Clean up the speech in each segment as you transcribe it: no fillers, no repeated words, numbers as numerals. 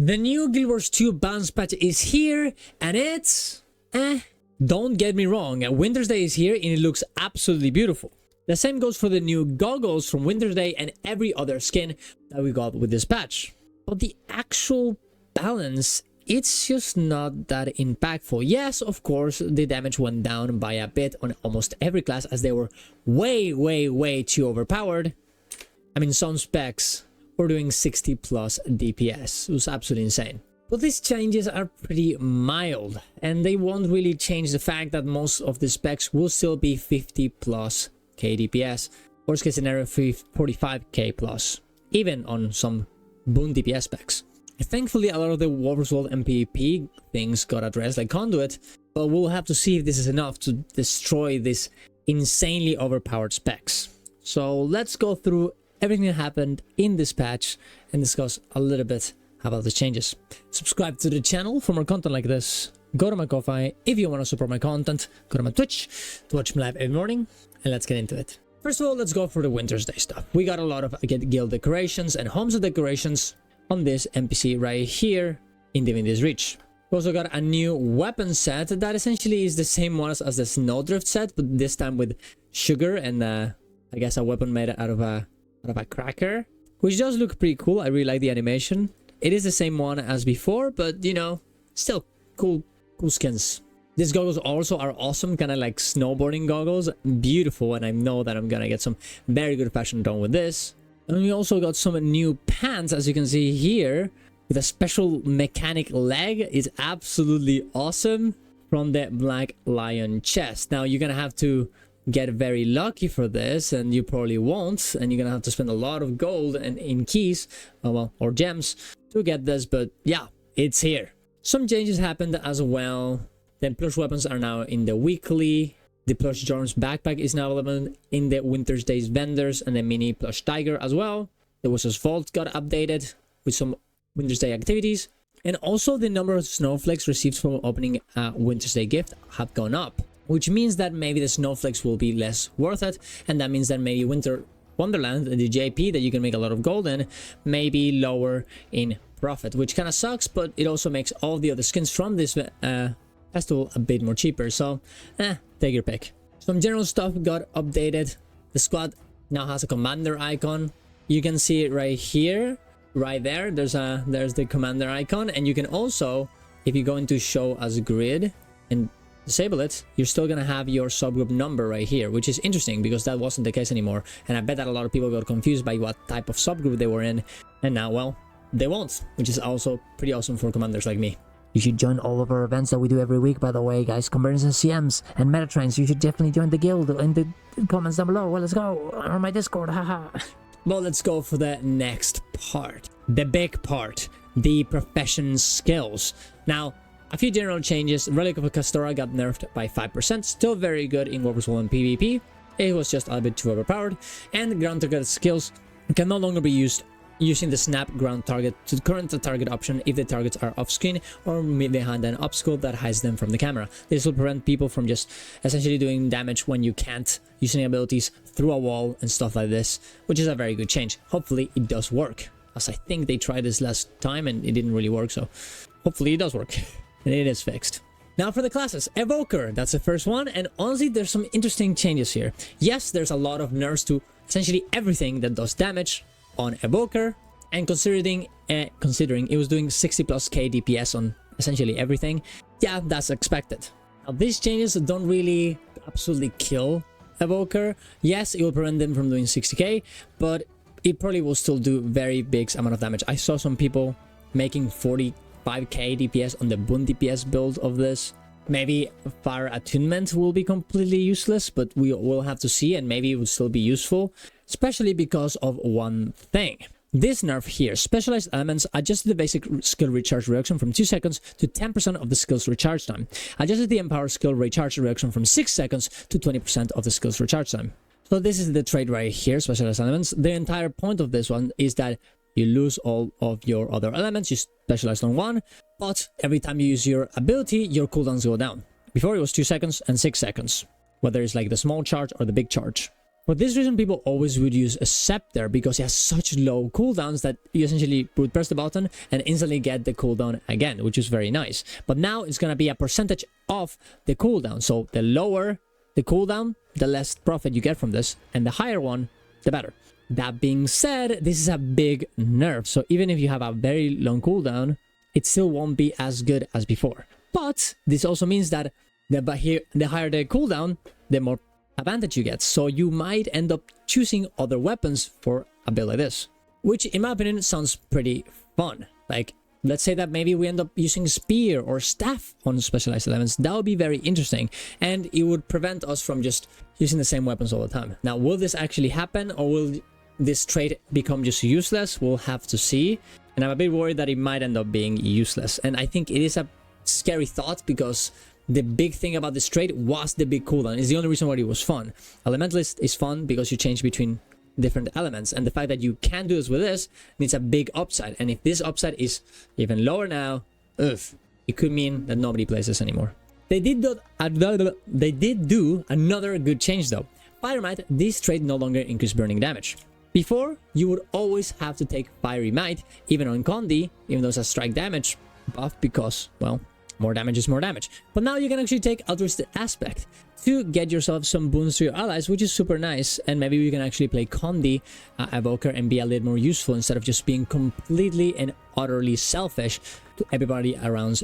The new Guild Wars 2 balance patch is here, and it's... Don't get me wrong, Winter's Day is here and it looks absolutely beautiful. The same goes for the new goggles from Winter's Day and every other skin that we got with this patch. But the actual balance, it's just not that impactful. Yes, of course, the damage went down by a bit on almost every class as they were way too overpowered. I mean, some specs were doing 60 plus DPS. It was absolutely insane. But these changes are pretty mild, and they won't really change the fact that most of the specs will still be 50 plus K DPS, worst case scenario 45k plus, even on some boon DPS specs. Thankfully, a lot of the Warriors World and PvP things got addressed, like Conduit, but we'll have to see if this is enough to destroy these insanely overpowered specs. So let's go through everything that happened in this patch and discuss a little bit about the changes. Subscribe to the channel for more content like this. Go to my Ko-Fi if you want to support my content. Go to my Twitch to watch me live every morning, and let's get into it. First of all, let's go for the Winter's Day stuff. We got a lot of guild decorations and homes decorations on this NPC right here in Divinity's Reach. We also got a new weapon set that essentially is the same one as the Snowdrift set, but this time with sugar and I guess a weapon made out of a cracker, which does look pretty cool. I really like the animation. It is the same one as before, but you know, still cool skins. These goggles also are awesome, kind of like snowboarding goggles, beautiful, and I know that I'm gonna get some very good fashion done with this. And we also got some new pants, as you can see here, with a special mechanic leg. It's absolutely awesome, from the Black Lion chest. Now you're gonna have to get very lucky for this, and you probably won't, and you're gonna have to spend a lot of gold and in keys, or gems to get this, but yeah, it's here. Some changes happened as well. The plush weapons are now in the weekly. The plush Jorm's backpack is now available in the Winter's Days vendors, and the mini plush tiger as well. The Wizard's Vault got updated with some Winter's Day activities, and also the number of snowflakes received from opening a Winter's Day gift have gone up, which means that maybe the snowflakes will be less worth it, and that means that maybe Winter Wonderland, the JP that you can make a lot of gold in, may be lower in profit, which kind of sucks, but it also makes all the other skins from this festival a bit more cheaper. So take your pick. Some general stuff got updated. The squad now has a commander icon. You can see it right here, right there. There's the commander icon, and you can also, if you go into show as grid and disable it, you're still gonna have your subgroup number right here, which is interesting because that wasn't the case anymore, and I bet that a lot of people got confused by what type of subgroup they were in, and now, well, they won't, which is also pretty awesome for commanders like me. You should join all of our events that we do every week, by the way, guys. Conversions and CMs and Metatrains. You should definitely join the guild in the comments down below. Well, let's go on my Discord, haha. Well, let's go for the next part, the big part, the profession skills. Now, a few general changes. Relic of Castora got nerfed by 5%, still very good in Warriors World and PvP. It was just a little bit too overpowered. And ground target skills can no longer be used using the snap ground target to current target option if the targets are off screen or behind an obstacle that hides them from the camera. This will prevent people from just essentially doing damage when you can't use any abilities through a wall and stuff like this, which is a very good change. Hopefully it does work, as I think they tried this last time and it didn't really work, so hopefully it does work. And it is fixed. Now for the classes, Evoker, that's the first one, and honestly there's some interesting changes here. Yes, there's a lot of nerfs to essentially everything that does damage on Evoker, and considering it was doing 60 plus K DPS on essentially everything, yeah, that's expected. Now these changes don't really absolutely kill Evoker. Yes, it will prevent them from doing 60k, but it probably will still do very big amount of damage. I saw some people making 45k DPS on the Boon DPS build of this. Maybe Fire Attunement will be completely useless, but we will have to see, and maybe it will still be useful, especially because of one thing. This nerf here, Specialized Elements, adjusted the basic skill recharge reduction from 2 seconds to 10% of the skill's recharge time. Adjusted the Empower skill recharge reduction from 6 seconds to 20% of the skill's recharge time. So this is the trait right here, Specialized Elements. The entire point of this one is that you lose all of your other elements, you specialize on one, but every time you use your ability, your cooldowns go down. Before it was 2 seconds and 6 seconds, whether it's like the small charge or the big charge. For this reason, people always would use a Scepter because it has such low cooldowns that you essentially would press the button and instantly get the cooldown again, which is very nice. But now it's going to be a percentage of the cooldown. So the lower the cooldown, the less profit you get from this, and the higher one, the better. That being said, this is a big nerf. So even if you have a very long cooldown, it still won't be as good as before. But this also means that the higher the cooldown, the more advantage you get. So you might end up choosing other weapons for a build like this, which in my opinion sounds pretty fun. Like, let's say that maybe we end up using spear or staff on specialized elements. That would be very interesting, and it would prevent us from just using the same weapons all the time. Now, will this actually happen, or will this trait become just useless? We'll have to see, and I'm a bit worried that it might end up being useless. And I think it is a scary thought, because the big thing about this trait was the big cooldown. It's the only reason why it was fun. Elementalist is fun because you change between different elements, and the fact that you can do this with this needs a big upside. And if this upside is even lower now, it could mean that nobody plays this anymore. They did do another good change though. Fire Might, this trait no longer increases burning damage. Before, you would always have to take Fiery Might, even on Conduit, even though it's a strike damage buff, because, well, more damage is more damage. But now you can actually take Altruistic Aspect to get yourself some boons to your allies, which is super nice. And maybe you can actually play Conduit, Evoker, and be a little more useful instead of just being completely and utterly selfish to everybody around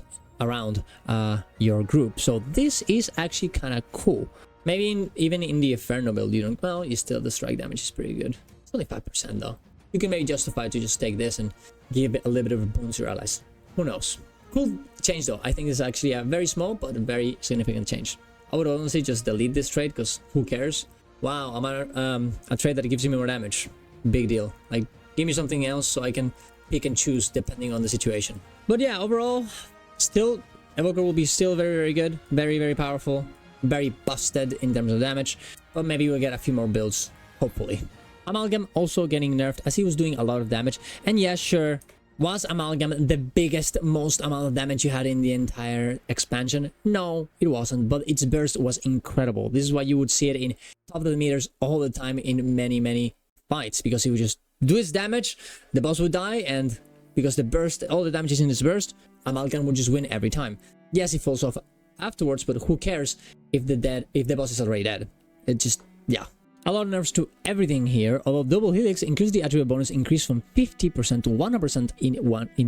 your group. So this is actually kind of cool. Maybe even in the Inferno build, you don't, well, you still, the strike damage is pretty good. It's only 5% though. You can maybe justify to just take this and give it a little bit of a boon to your allies. Who knows? Cool change though. I think it's actually a very small but a very significant change. I would honestly just delete this trait, because who cares? Wow, I'm a trait that gives me more damage. Big deal. Like, give me something else so I can pick and choose depending on the situation. But yeah, overall, still, Evoker will be still very, very good. Very, very powerful. Very busted in terms of damage. But maybe we'll get a few more builds, hopefully. Amalgam also getting nerfed as he was doing a lot of damage. And yeah, sure, was Amalgam the biggest, most amount of damage you had in the entire expansion? No, it wasn't, but its burst was incredible. This is why you would see it in top of the meters all the time in many, many fights, because he would just do his damage, the boss would die, and because the burst, all the damage is in this burst, Amalgam would just win every time. Yes, he falls off afterwards, but who cares if the boss is already dead? It just, yeah. A lot of nerfs to everything here, although Double Helix increased the attribute bonus increase from 50% to 100% in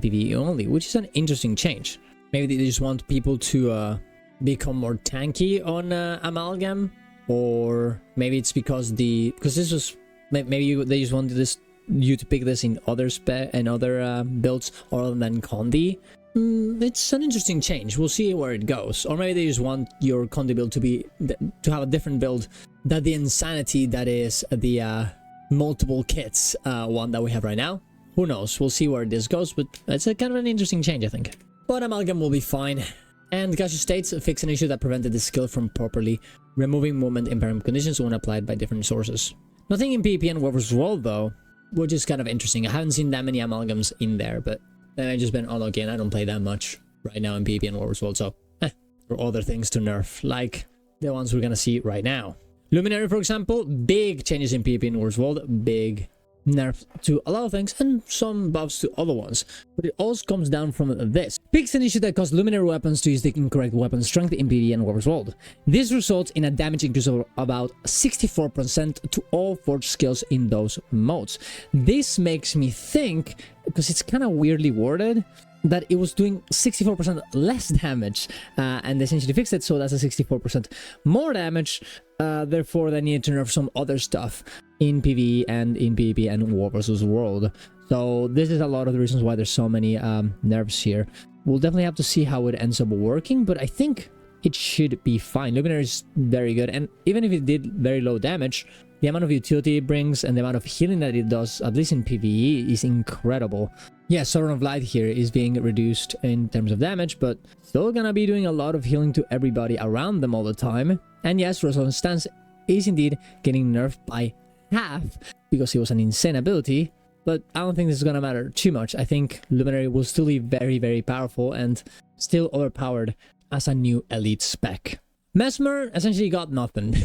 PvE only, which is an interesting change. Maybe they just want people to become more tanky on Amalgam, or maybe it's because they just wanted you to pick this in other builds other than Conduit. It's an interesting change. We'll see where it goes. Or maybe they just want your Conduit build to have a different build than the insanity that is the multiple kits one that we have right now. Who knows? We'll see where this goes, but it's a kind of an interesting change, I think. But Amalgam will be fine. And Galeshot states fix an issue that prevented the skill from properly removing movement impairment conditions when applied by different sources. Nothing in PvP and War vs. World though, which is kind of interesting. I haven't seen that many Amalgams in there, but then I've just been unlucky and I don't play that much right now in PvP and War vs. World, so there are other things to nerf, like the ones we're gonna see right now. Luminary, for example, big changes in PvP and War vs. World, big nerfs to a lot of things and some buffs to other ones, but it all comes down from this. Fix an issue that caused Luminary weapons to use the incorrect weapon strength in PvE and War vs. World. This results in a damage increase of about 64% to all forged skills in those modes. This makes me think, because it's kind of weirdly worded, that it was doing 64% less damage, and they essentially fixed it so that's a 64% more damage. Therefore, they needed to nerf some other stuff in PvE and in PvP and War vs. World. So this is a lot of the reasons why there's so many nerfs here. We'll definitely have to see how it ends up working, but I think it should be fine. Luminary is very good, and even if it did very low damage, the amount of utility it brings and the amount of healing that it does, at least in PvE, is incredible. Yeah, Sovereign of Light here is being reduced in terms of damage, but still gonna be doing a lot of healing to everybody around them all the time. And yes, Resonance Stance is indeed getting nerfed by half because it was an insane ability, but I don't think this is gonna matter too much. I think Luminary will still be very, very powerful and still overpowered as a new elite spec. Mesmer essentially got nothing.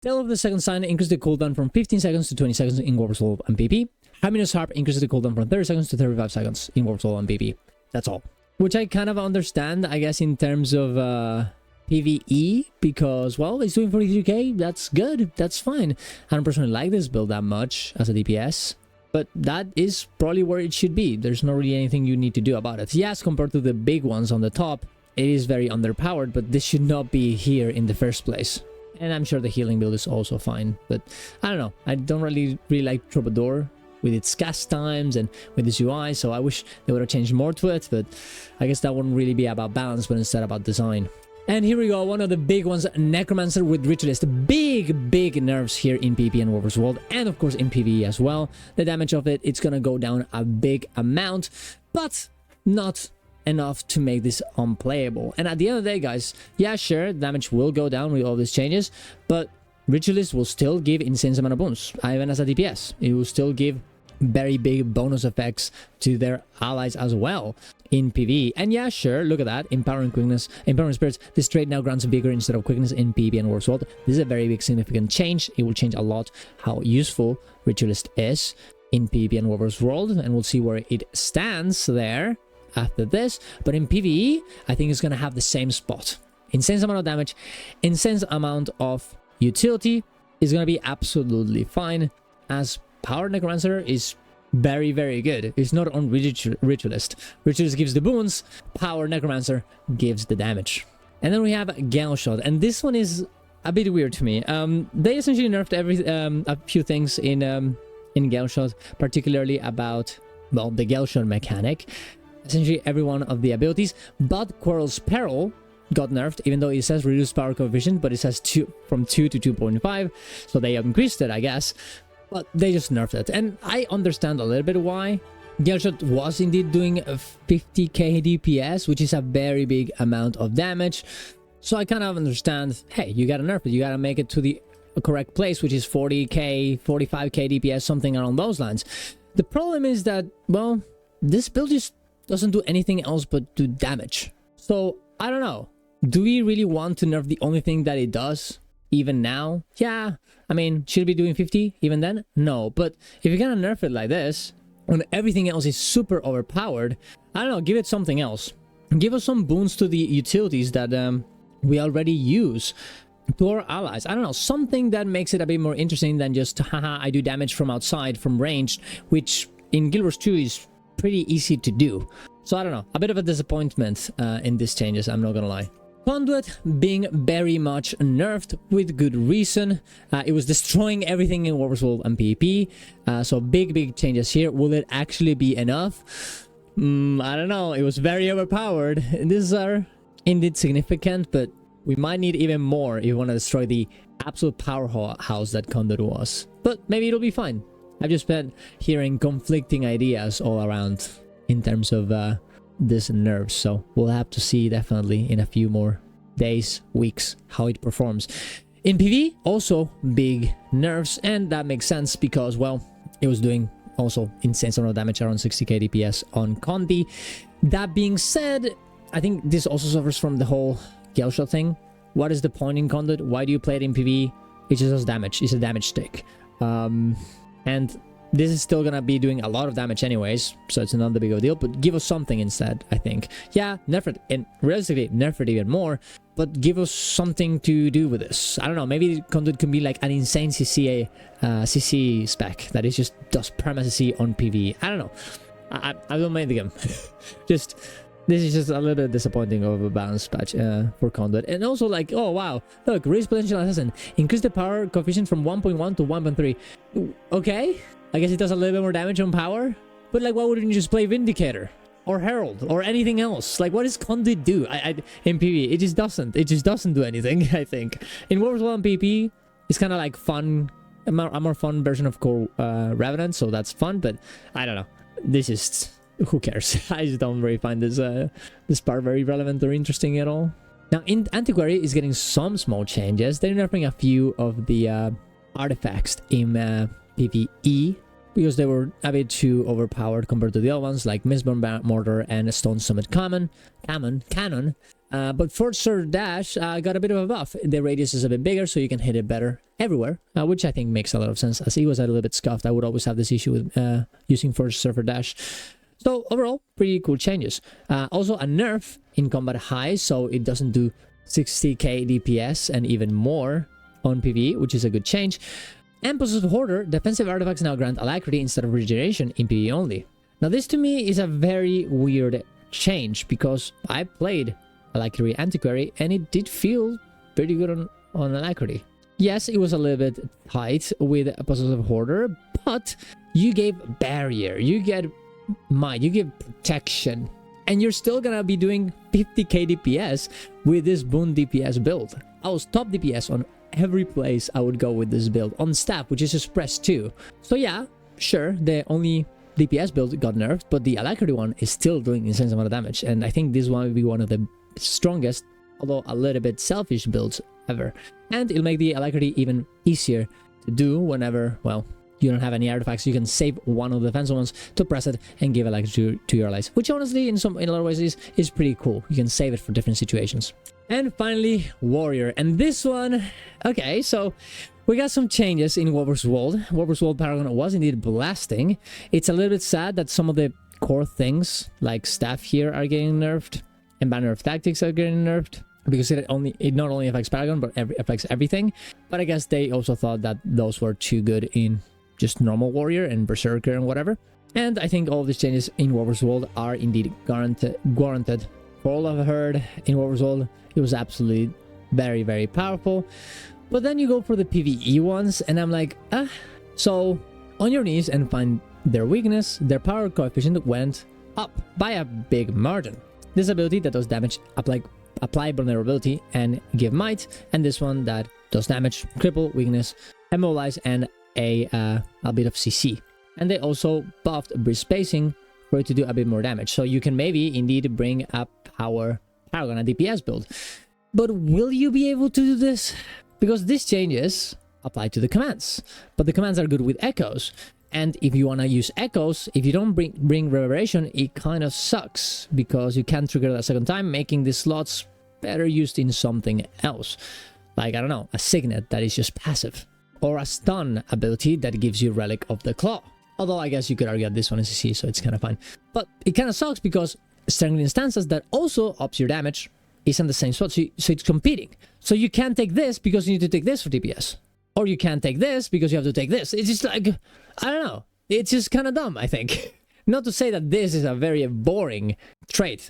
Tale of the Second Sign increases the cooldown from 15 seconds to 20 seconds in Warp's World and PP. Happiness Harp increases the cooldown from 30 seconds to 35 seconds in Warp's World and PP. That's all. Which I kind of understand, I guess, in terms of PvE, because, well, it's doing 43k, that's good, that's fine. I don't personally like this build that much as a DPS, but that is probably where it should be. There's not really anything you need to do about it. Yes, compared to the big ones on the top, it is very underpowered, but this should not be here in the first place. And I'm sure the healing build is also fine, but I don't know. I don't really like Trobadour with its cast times and with its UI, so I wish they would have changed more to it, but I guess that wouldn't really be about balance, but instead about design. And here we go, one of the big ones, Necromancer with Ritualist. Big nerfs here in PvP and Warp's World, and of course in PvE as well. The damage of it's gonna go down a big amount, but not enough to make this unplayable. And at the end of the day, guys, yeah, sure, damage will go down with all these changes, but Ritualist will still give insane amount of boons, even as a DPS. It will still give very big bonus effects to their allies as well in PvE. And yeah, sure, look at that, Empowering Quickness, Empowering Spirits. This trait now grants vigor instead of quickness in PvP and Warp's World. This is a very big significant change. It will change a lot how useful Ritualist is in PvP and Warp's World, and we'll see where it stands there after this. But in PvE, I think it's gonna have the same spot. Insane amount of damage, insane amount of utility is gonna be absolutely fine, as Power Necromancer is very good. It's not on Ritualist. Ritualist gives the boons, Power Necromancer gives the damage. And then we have Galeshot, and this one is a bit weird to me. They essentially nerfed a few things in Galeshot, particularly about, well, the Galeshot mechanic. Essentially every one of the abilities, but Quarrel's Peril got nerfed, even though it says reduced power coefficient, but it says from 2 to 2.5, so they increased it, I guess, but they just nerfed it. And I understand a little bit why. Galeshot was indeed doing 50k DPS, which is a very big amount of damage, so I kind of understand, hey, you gotta nerf it, you gotta make it to the correct place, which is 40k, 45k DPS, something along those lines. The problem is that, well, this build just doesn't do anything else but do damage. So I don't know, do we really want to nerf the only thing that it does even now? Yeah, I mean, should it be doing 50 even then? No, but if you're gonna nerf it like this when everything else is super overpowered, I don't know, give it something else. Give us some boons to the utilities that we already use, to our allies. I don't know, something that makes it a bit more interesting than just, haha, I do damage from outside, from range, which in Guild Wars 2 is pretty easy to do. So I don't know, a bit of a disappointment in these changes, I'm not gonna lie. Conduit being very much nerfed with good reason. It was destroying everything in Warp's World and PvP, so big changes here. Will it actually be enough? I don't know, it was very overpowered. These are indeed significant, but we might need even more if we want to destroy the absolute powerhouse that Conduit was. But maybe it'll be fine. I've just been hearing conflicting ideas all around in terms of this nerfs, so we'll have to see definitely in a few more days, weeks, how it performs. In PvE, also big nerfs, and that makes sense because, well, it was doing also insane amount of damage, around 60k DPS on Conduit. That being said, I think this also suffers from the whole Galeshot thing. What is the point in Conduit? Why do you play it in PvE? It just does damage. It's a damage stick. And this is still gonna be doing a lot of damage anyways, so it's not the big of a deal, but give us something instead, I think. Yeah, nerf it, and realistically, nerf it even more, but give us something to do with this. I don't know, maybe Conduit can be like an insane CC spec that is just does perma CC on PvE. I don't know. I don't mind the game. This is just a little bit disappointing of a balance patch for Conduit. And also, like, oh wow, look, raise potential assassin, increase the power coefficient from 1.1 to 1.3. Okay, I guess it does a little bit more damage on power, but like, why wouldn't you just play Vindicator or Herald or anything else? Like, what does Conduit do? In PvE, it just doesn't do anything. I think in Warp's World and PvP, it's kind of like fun, a more fun version of Core Revenant, so that's fun. But I don't know, this is, who cares? I just don't really find this part very relevant or interesting at all. Now, in Antiquary is getting some small changes. They're nerfing a few of the artifacts in PvE because they were a bit too overpowered compared to the other ones, like Mistborn Mortar and Stone Summit Cannon. But Force Surge Dash got a bit of a buff. The radius is a bit bigger, so you can hit it better everywhere, which I think makes a lot of sense. As he was a little bit scuffed, I would always have this issue with using Force Surge Dash. So overall, pretty cool changes. Also a nerf in combat high, so it doesn't do 60k DPS and even more on PvE, which is a good change. And Possessive Hoarder, defensive artifacts now grant alacrity instead of regeneration in PvE only. Now this to me is a very weird change, because I played Alacrity Antiquary and it did feel pretty good on alacrity. Yes, it was a little bit tight with a Possessive Hoarder, but you gave barrier, you get might, you give protection, and you're still gonna be doing 50k DPS with this boon DPS build. I was top DPS on every place I would go with this build, on staff, which is just press 2. So yeah, sure, the only DPS build got nerfed, but the alacrity one is still doing insane amount of damage, and I think this one will be one of the strongest, although a little bit selfish builds ever. And it'll make the alacrity even easier to do whenever, well, you don't have any artifacts. You can save one of the defensive ones to press it and give alacrity to your allies, which honestly in a lot of ways is pretty cool. You can save it for different situations. And finally, Warrior. And this one, okay, so we got some changes in Warrior's World. Warrior's World Paragon was indeed blasting. It's a little bit sad that some of the core things, like staff here, are getting nerfed, and banner of tactics are getting nerfed, because it not only affects Paragon, but affects everything. But I guess they also thought that those were too good in just normal Warrior and Berserker and whatever. And I think all of these changes in Warrior's World are indeed warranted. For all I've heard in Warrior's World, it was absolutely very, very powerful. But then you go for the PvE ones, and I'm like, so on your knees and find their weakness, their power coefficient went up by a big margin. This ability that does damage, apply vulnerability and give might, and this one that does damage, cripple, weakness, immobilize, and a bit of CC. And they also buffed bridge spacing for it to do a bit more damage, so you can maybe indeed bring a power Paragon, a DPS build. But will you be able to do this? Because these changes apply to the commands, but the commands are good with echoes. And if you want to use echoes, if you don't bring reverberation, it kind of sucks, because you can't trigger that a second time, making the slots better used in something else. Like, I don't know, a signet that is just passive, or a stun ability that gives you Relic of the Claw. Although I guess you could argue that this one is CC, so it's kind of fine. But it kind of sucks, because strengthening stances that also ups your damage is in the same spot, so it's competing. So you can't take this because you need to take this for DPS. Or you can't take this because you have to take this. It's just like, I don't know. It's just kind of dumb, I think. Not to say that this is a very boring trait.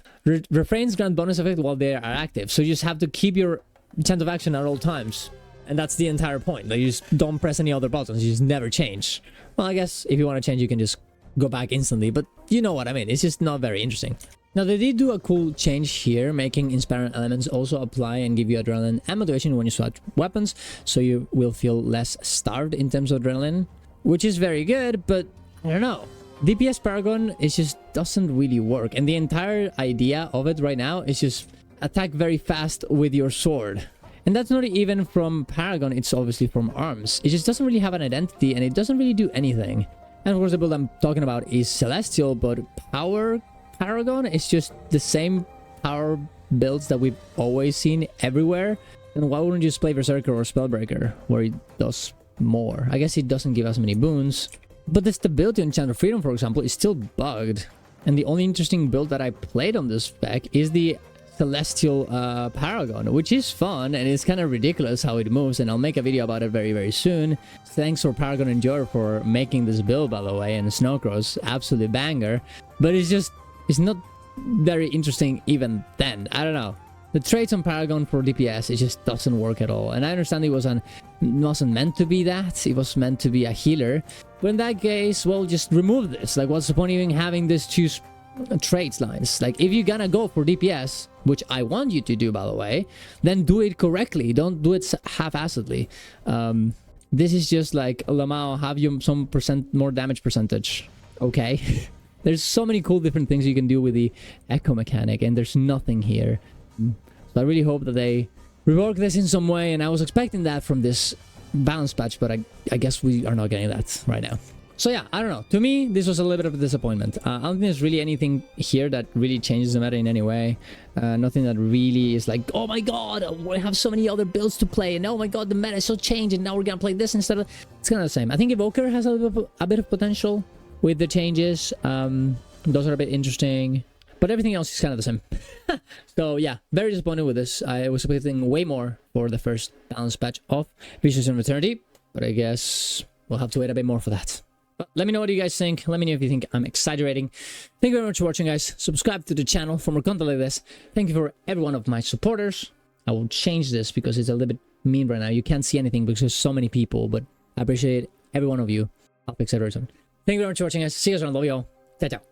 Refrains grant bonus effect while they are active. So you just have to keep your chant of action at all times. And that's the entire point. Like, you just don't press any other buttons. You just never change. Well, I guess if you want to change, you can just go back instantly. But you know what I mean. It's just not very interesting. Now, they did do a cool change here, making inspiring elements also apply and give you adrenaline and motivation when you swap weapons, so you will feel less starved in terms of adrenaline, which is very good, but I don't know. DPS Paragon, it just doesn't really work, and the entire idea of it right now is just attack very fast with your sword. And that's not even from Paragon, it's obviously from arms. It just doesn't really have an identity, and it doesn't really do anything. And of course, the build I'm talking about is Celestial, but Power Paragon is just the same power builds that we've always seen everywhere. And why wouldn't you just play Berserker or Spellbreaker, where it does more? I guess it doesn't give us many boons, but the stability on Chant of Freedom, for example, is still bugged. And the only interesting build that I played on this spec is the Celestial Paragon, which is fun, and it's kind of ridiculous how it moves, and I'll make a video about it very, very soon. Thanks for Paragon Enjoyer for making this build, by the way, and Snowcross, absolutely banger. But it's not very interesting even then. I don't know. The traits on Paragon for DPS, it just doesn't work at all. And I understand it wasn't meant to be that. It was meant to be a healer. But in that case, well, just remove this. Like, what's the point of even having this two traits lines? Like, if you're gonna go for DPS, which I want you to do, by the way, then do it correctly. Don't do it half-assedly. This is just like, Lamau, have you some more damage percentage. Okay. There's so many cool different things you can do with the echo mechanic, and there's nothing here. So I really hope that they rework this in some way, and I was expecting that from this balance patch, but I guess we are not getting that right now. So yeah, I don't know. To me, this was a little bit of a disappointment. I don't think there's really anything here that really changes the meta in any way. Nothing that really is like, oh my god, we have so many other builds to play, and oh my god, the meta is so changed, and now we're gonna play this instead of... It's kind of the same. I think Evoker has a bit of potential with the changes. Those are a bit interesting. But everything else is kind of the same. So yeah, very disappointed with this. I was expecting way more for the first balance patch of Visions of Eternity. But I guess we'll have to wait a bit more for that. But let me know what you guys think. Let me know if you think I'm exaggerating. Thank you very much for watching, guys. Subscribe to the channel for more content like this. Thank you for every one of my supporters. I will change this because it's a little bit mean right now. You can't see anything because there's so many people, but I appreciate every one of you. I'll fix it very soon. Thank you very much for watching, guys. See you guys around. Love you all. Ciao, ciao.